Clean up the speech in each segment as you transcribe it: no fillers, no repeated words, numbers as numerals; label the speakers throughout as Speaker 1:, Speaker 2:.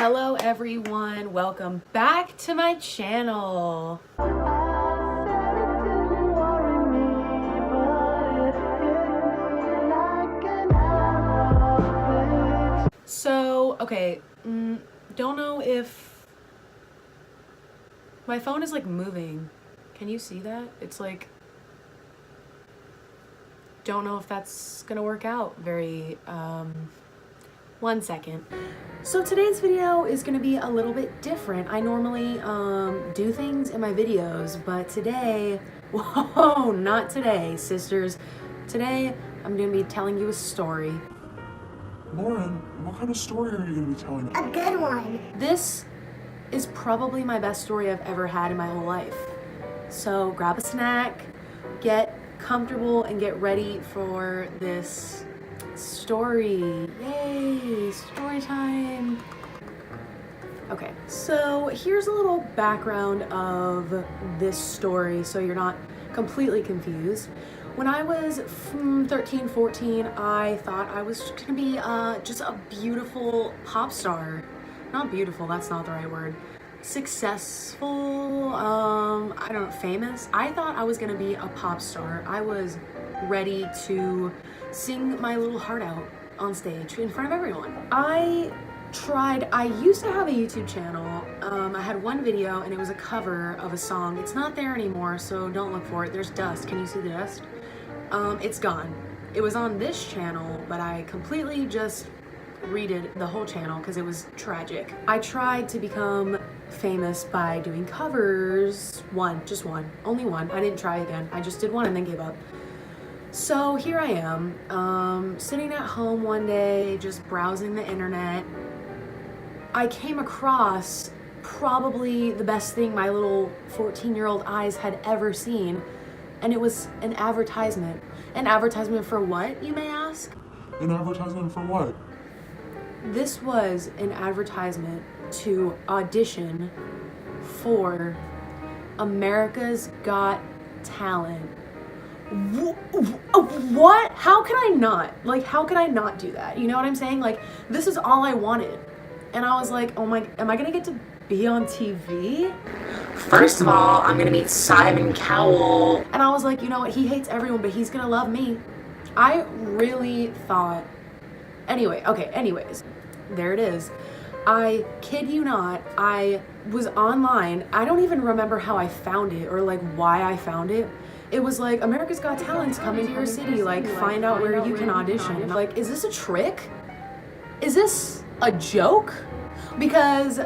Speaker 1: Hello everyone, welcome back to my channel. So, okay, don't know if my phone is like moving. Can you see that? It's like, don't know if that's gonna work out very, 1 second. So today's video is gonna be a little bit different. I normally do things in my videos, but today, whoa, not today, sisters. Today, I'm gonna be telling you a story.
Speaker 2: Lauren, what kind of story are you going to be telling?
Speaker 3: A good one.
Speaker 1: This is probably my best story I've ever had in my whole life. So grab a snack, get comfortable, and get ready for this story. Yay, story time. Okay, so here's a little background of this story so you're not completely confused. When I was 13, 14, I thought I was gonna be just a beautiful pop star. Not beautiful, that's not the right word. Successful, I don't know, famous. I thought I was gonna be a pop star. I was ready to sing my little heart out on stage in front of everyone. I used to have a YouTube channel. I had one video and it was a cover of a song. It's not there anymore, so don't look for it. There's dust. Can you see the dust? It's gone. It was on this channel, but I completely just redid the whole channel because it was tragic. I tried to become famous by doing covers. Just one, only one. I didn't try again. I just did one and then gave up. So here I am, sitting at home one day, just browsing the internet. I came across probably the best thing my little 14-year-old eyes had ever seen. And it was an advertisement. An advertisement for what, you may ask?
Speaker 2: An advertisement for what?
Speaker 1: This was an advertisement to audition for America's Got Talent. What? How could I not? Like, how could I not do that? You know what I'm saying? Like, this is all I wanted. And I was like, oh my, am I gonna get to be on TV? First of all, I'm gonna meet Simon Cowell. And I was like, you know what, he hates everyone, but he's gonna love me. I really thought, anyways, there it is. I kid you not, I was online. I don't even remember how I found it or like why I found it. It was like, America's Got Talent's coming to your city, like find out where you can audition. Like, is this a trick? Is this a joke? Because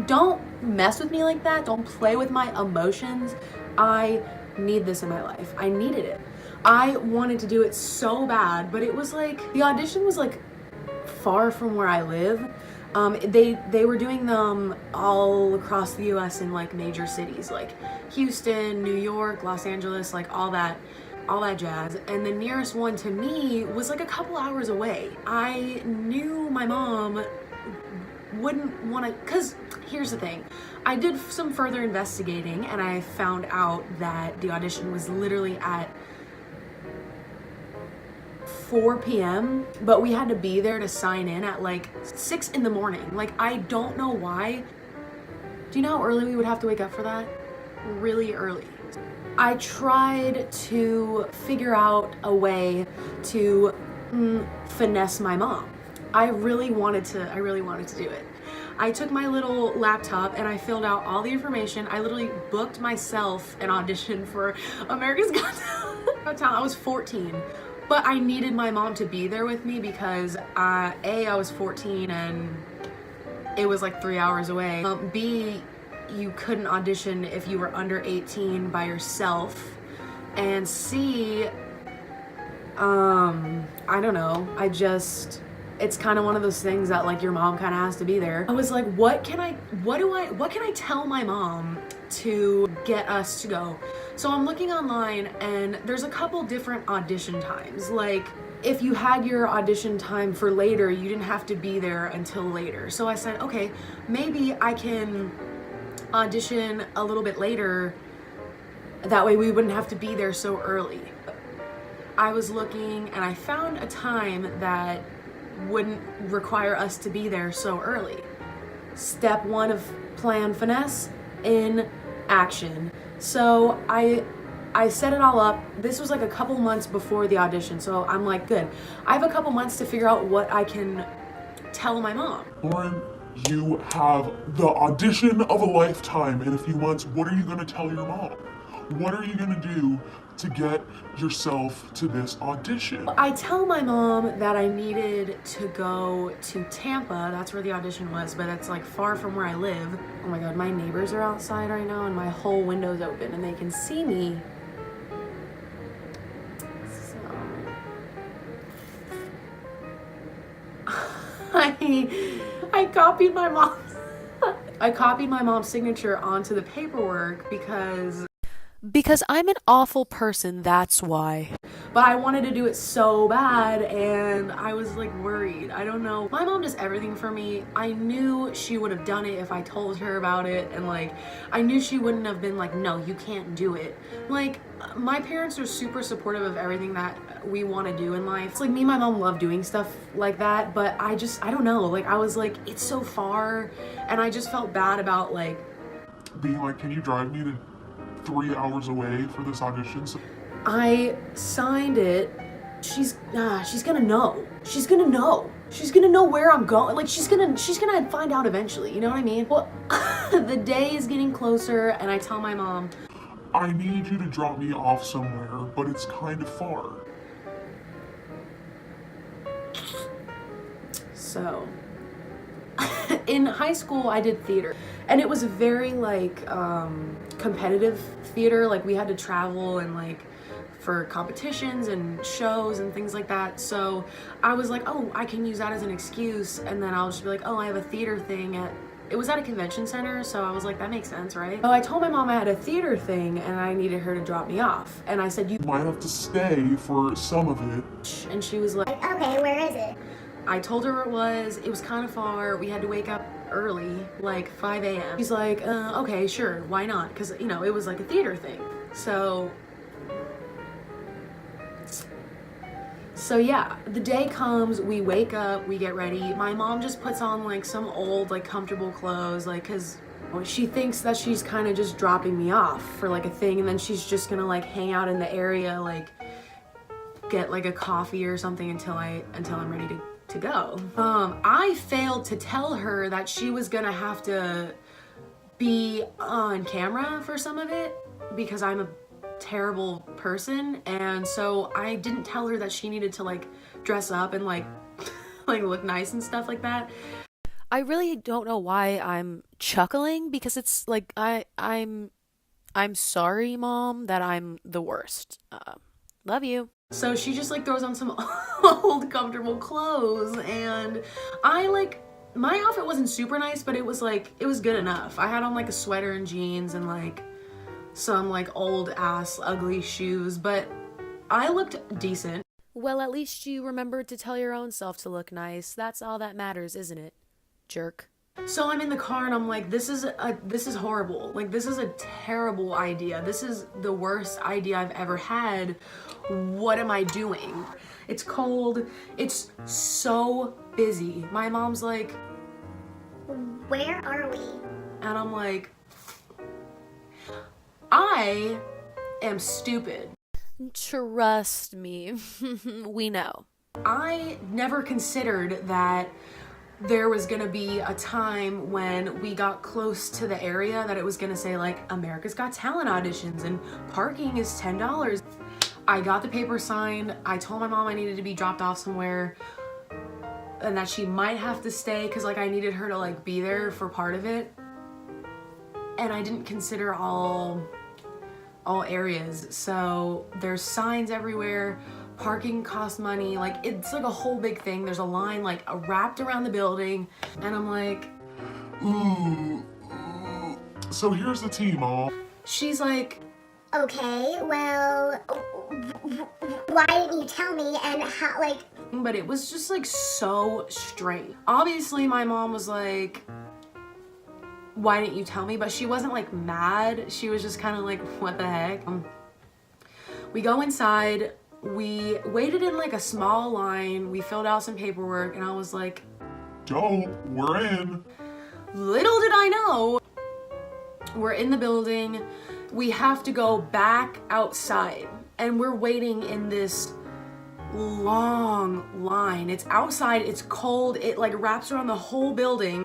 Speaker 1: don't mess with me like that. Don't play with my emotions. I need this in my life. I needed it. I wanted to do it so bad, but it was like, the audition was like far from where I live. They were doing them all across the US in like major cities like Houston, New York, Los Angeles, like all that jazz. And the nearest one to me was like a couple hours away. I knew my mom wouldn't want to, because here's the thing, I did some further investigating and I found out that the audition was literally at 4 p.m. but we had to be there to sign in at like 6 in the morning. Like, I don't know why. Do you know how early we would have to wake up for that? Really early. I tried to figure out a way to finesse my mom. I really wanted to do it. I took my little laptop and I filled out all the information. I literally booked myself an audition for America's Got Talent. I was 14, but I needed my mom to be there with me because A, I was 14 and it was like 3 hours away. B, you couldn't audition if you were under 18 by yourself. And C, I don't know, it's kind of one of those things that like your mom kind of has to be there. I was like, what can I tell my mom to get us to go? So I'm looking online and there's a couple different audition times. Like, if you had your audition time for later, you didn't have to be there until later. So I said, okay, maybe I can audition a little bit later. That way we wouldn't have to be there so early. I was looking and I found a time that wouldn't require us to be there so early. Step 1 of plan finesse in action. So I set it all up. This was like a couple months before the audition, so I'm like, good. I have a couple months to figure out what I can tell my mom.
Speaker 2: Lauren, you have the audition of a lifetime in a few months. What are you going to tell your mom? What are you going to do to get yourself to this audition?
Speaker 1: I tell my mom that I needed to go to Tampa. That's where the audition was, but it's like far from where I live. Oh my God, my neighbors are outside right now and my whole window's open and they can see me. I copied my mom's I copied my mom's signature onto the paperwork because I'm an awful person, that's why. But I wanted to do it so bad and I was like worried. I don't know. My mom does everything for me. I knew she would have done it if I told her about it, and like I knew she wouldn't have been like, no, you can't do it. Like my parents are super supportive of everything that we want to do in life. It's like me and my mom love doing stuff like that, but I don't know. Like I was like, it's so far, and I just felt bad about like
Speaker 2: being like, can you drive me to 3 hours away for this audition?
Speaker 1: I signed it. She's gonna know. She's gonna know. She's gonna know where I'm going. Like she's gonna find out eventually. You know what I mean? Well, the day is getting closer, and I tell my mom,
Speaker 2: I need you to drop me off somewhere, but it's kind of far.
Speaker 1: So, in high school, I did theater, and it was a very like competitive theater. Like we had to travel and like for competitions and shows and things like that. So I was like, oh, I can use that as an excuse, and then I'll just be like, oh, I have a theater thing it was at a convention center, so I was like, that makes sense, right? So I told my mom I had a theater thing and I needed her to drop me off, and I said, you
Speaker 2: might have to stay for some of it.
Speaker 1: And she was like,
Speaker 3: okay, where is it?
Speaker 1: I told her where it was kind of far. We had to wake up early, like 5 a.m. She's like, okay, sure, why not? Because, you know, it was like a theater thing. So yeah, the day comes, we wake up, we get ready. My mom just puts on like some old, like comfortable clothes, like, cause she thinks that she's kind of just dropping me off for like a thing, and then she's just gonna like hang out in the area, like get like a coffee or something until I'm ready to go. I failed to tell her that she was gonna have to be on camera for some of it because I'm a terrible person, and so I didn't tell her that she needed to like dress up and like like look nice and stuff like that. I really don't know why I'm chuckling, because it's like I'm sorry, Mom, that I'm the worst. Love you. So she just like throws on some old comfortable clothes, and I like, my outfit wasn't super nice, but it was good enough. I had on like a sweater and jeans and like some like old ass ugly shoes, but I looked decent. Well, at least you remembered to tell your own self to look nice. That's all that matters, isn't it, jerk? So I'm in the car and I'm like, this is horrible. Like, this is a terrible idea. This is the worst idea I've ever had. What am I doing? It's cold. It's so busy. My mom's like,
Speaker 3: where are we?
Speaker 1: And I'm like, I am stupid. Trust me, we know. I never considered that there was gonna be a time when we got close to the area that it was gonna say like America's Got Talent auditions and parking is $10. I got the paper signed. I told my mom I needed to be dropped off somewhere and that she might have to stay because like I needed her to like be there for part of it. And I didn't consider all areas. So there's signs everywhere. Parking costs money. Like, it's like a whole big thing. There's a line like wrapped around the building, and I'm like,
Speaker 2: So here's the tea, Mom.
Speaker 1: She's like,
Speaker 3: okay, well, why didn't you tell me, and how, like...
Speaker 1: But it was just like so strange. Obviously my mom was like, why didn't you tell me? But she wasn't like mad. She was just kind of like, what the heck? We go inside. We waited in like a small line. We filled out some paperwork, and I was like,
Speaker 2: dope, we're in.
Speaker 1: little did I know, we're in the building, we have to go back outside, and we're waiting in this long line. It's outside, it's cold, it like wraps around the whole building.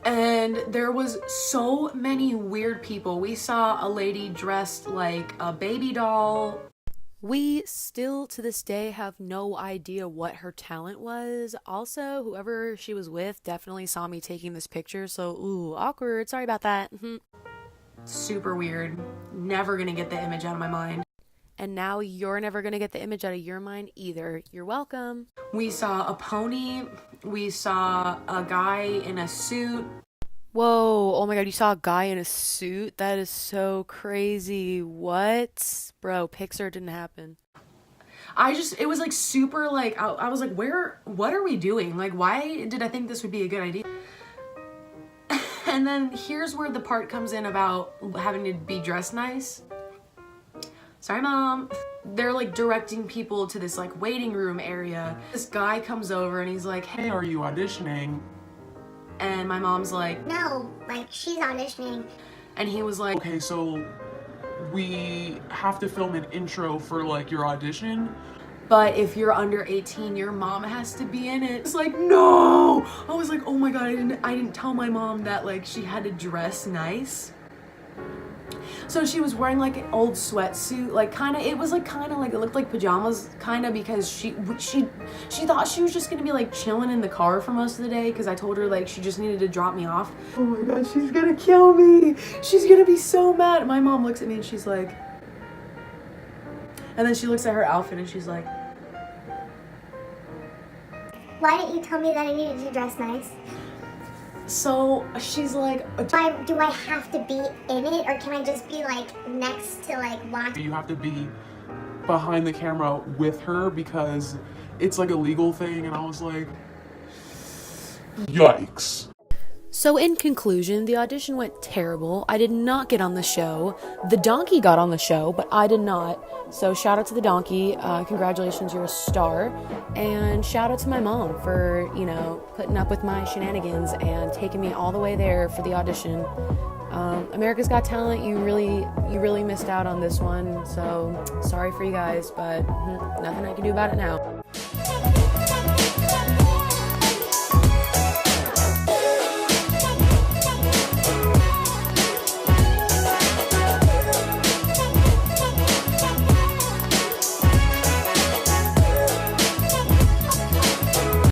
Speaker 1: And there was so many weird people. We saw a lady dressed like a baby doll. We still to this day have no idea what her talent was. Also, whoever she was with definitely saw me taking this picture, so ooh, awkward. Sorry about that. Super weird. Never gonna get the image out of my mind. And now you're never gonna get the image out of your mind either. You're welcome. We saw a pony. We saw a guy in a suit. Whoa, oh my god, you saw a guy in a suit? That is so crazy. What? Bro, Pixar didn't happen. It was like super like, I was like, what are we doing? Like, why did I think this would be a good idea? And then here's where the part comes in about having to be dressed nice. Sorry, Mom. They're like directing people to this like waiting room area. This guy comes over and he's like, hey, are you auditioning? And my mom's like,
Speaker 3: no, like she's auditioning.
Speaker 1: And he was like,
Speaker 2: Okay, so we have to film an intro for like your audition.
Speaker 1: but if you're under 18, your mom has to be in it. It's like, no! I was like, oh my god, I didn't tell my mom that like she had to dress nice. So she was wearing like an old sweatsuit, like it looked like pajamas, kind of, because she thought she was just gonna be like chilling in the car for most of the day, because I told her like she just needed to drop me off. Oh my god, she's gonna kill me. She's gonna be so mad. My mom looks at me and she's like, and then she looks at her outfit and she's like,
Speaker 3: why didn't you tell me that I needed to dress nice?
Speaker 1: so she's like,
Speaker 3: Do I have to be in it, or can I just be like next to like watch?
Speaker 2: You have to be behind the camera with her because it's like a legal thing. And I was like, yikes.
Speaker 1: So in conclusion, the audition went terrible. I did not get on the show. The donkey got on the show, but I did not. So shout out to the donkey. Congratulations, you're a star. And shout out to my mom for, putting up with my shenanigans and taking me all the way there for the audition. America's Got Talent, you really missed out on this one. So sorry for you guys, but nothing I can do about it now.